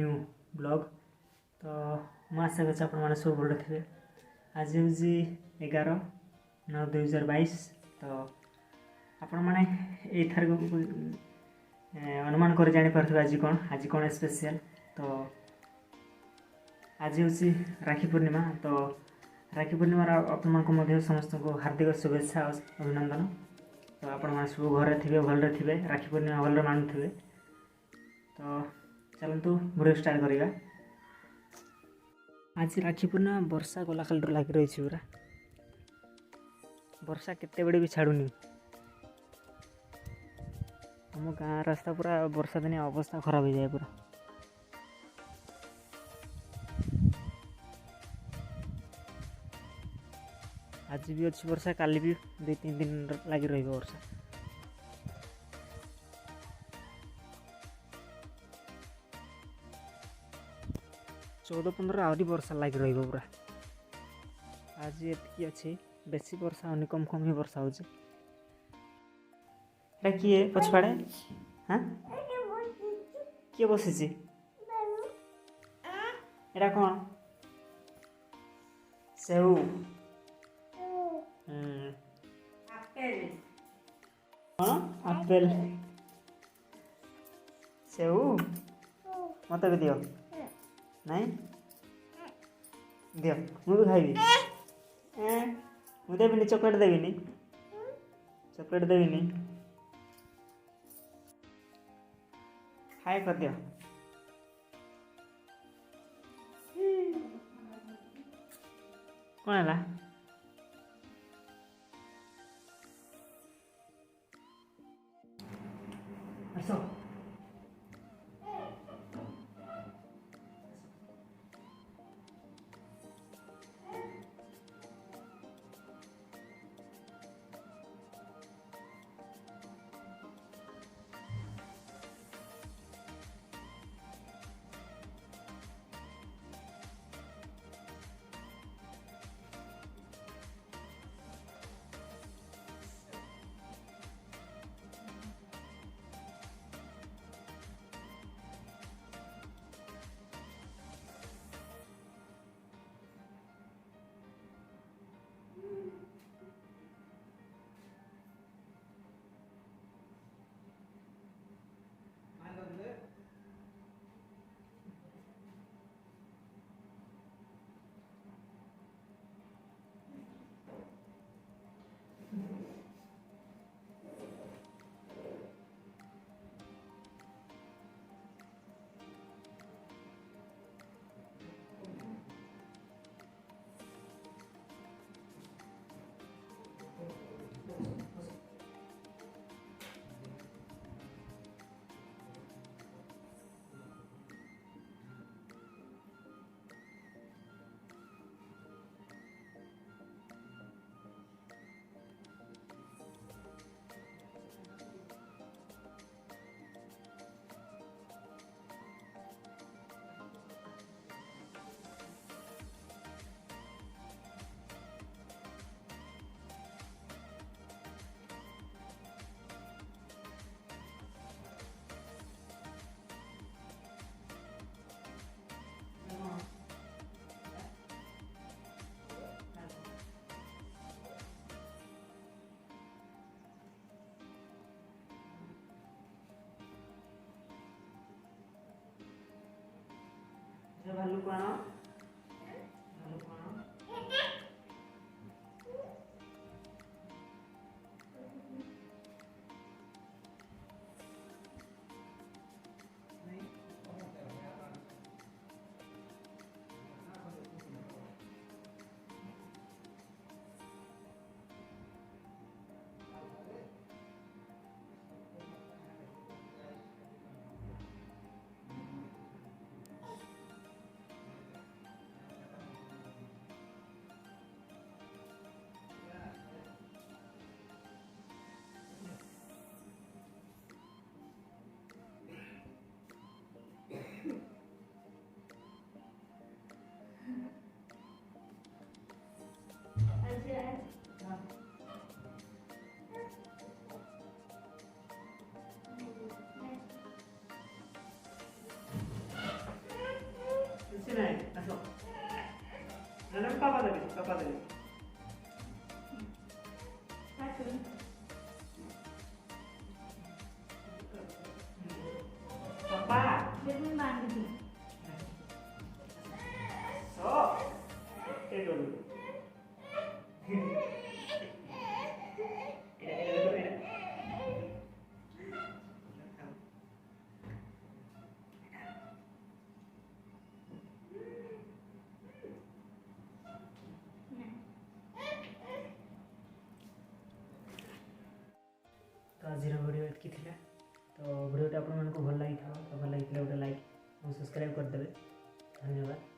New blog. तो मैं आशा कर आप सब भल थे। आज हूँ 11/9/2022। तो आपण मैंने यथर अनुमान कर जापर आज कौन स्पेशल। तो आज हूँ राखी पूर्णिमा। तो राखी पूर्णिमार आपण समस्त को हार्दिक शुभेच्छा और अभिनंदन। तो आपण सब घरे थे भलरे थे राखी पूर्णिमा भलरे मानुवे। तो चलतु वीडियो स्टार्ट करिया। आज राखी पूर्णिमा वर्षा गला खाल लगी रही पूरा वर्षा केते बड़े भी छाड़ुनी। आम गाँ रास्ता पूरा वर्षा दिन अवस्था खराब हो जाए पूरा। आज भी अच्छी वर्षा, काली भी 2-3 दिन लगी रही वर्षा। चौदह 15 आहरी वर्षा लगी रही पूरा। आज ये अच्छी बेसी वर्षा होनी, कम कम ही वर्षा हो। किए पछुआड़े हाँ किए बसी एटा कौन सेऊ आपेल सेऊ मत भी दियो नहीं दियो मुझे खाइबी मुझे देवी चॉकलेट देवी चॉकलेट देवी हाय कर दियो कौन है आसो भालू कौन पापा देबे पापा देखून बांध दी सो ए डोलू तो आज वीडियो एतकी थिला तो वीडियोटा आपको भल लगी तो भल लगी गोटे लाइक और सब्सक्राइब करदे धन्यवाद।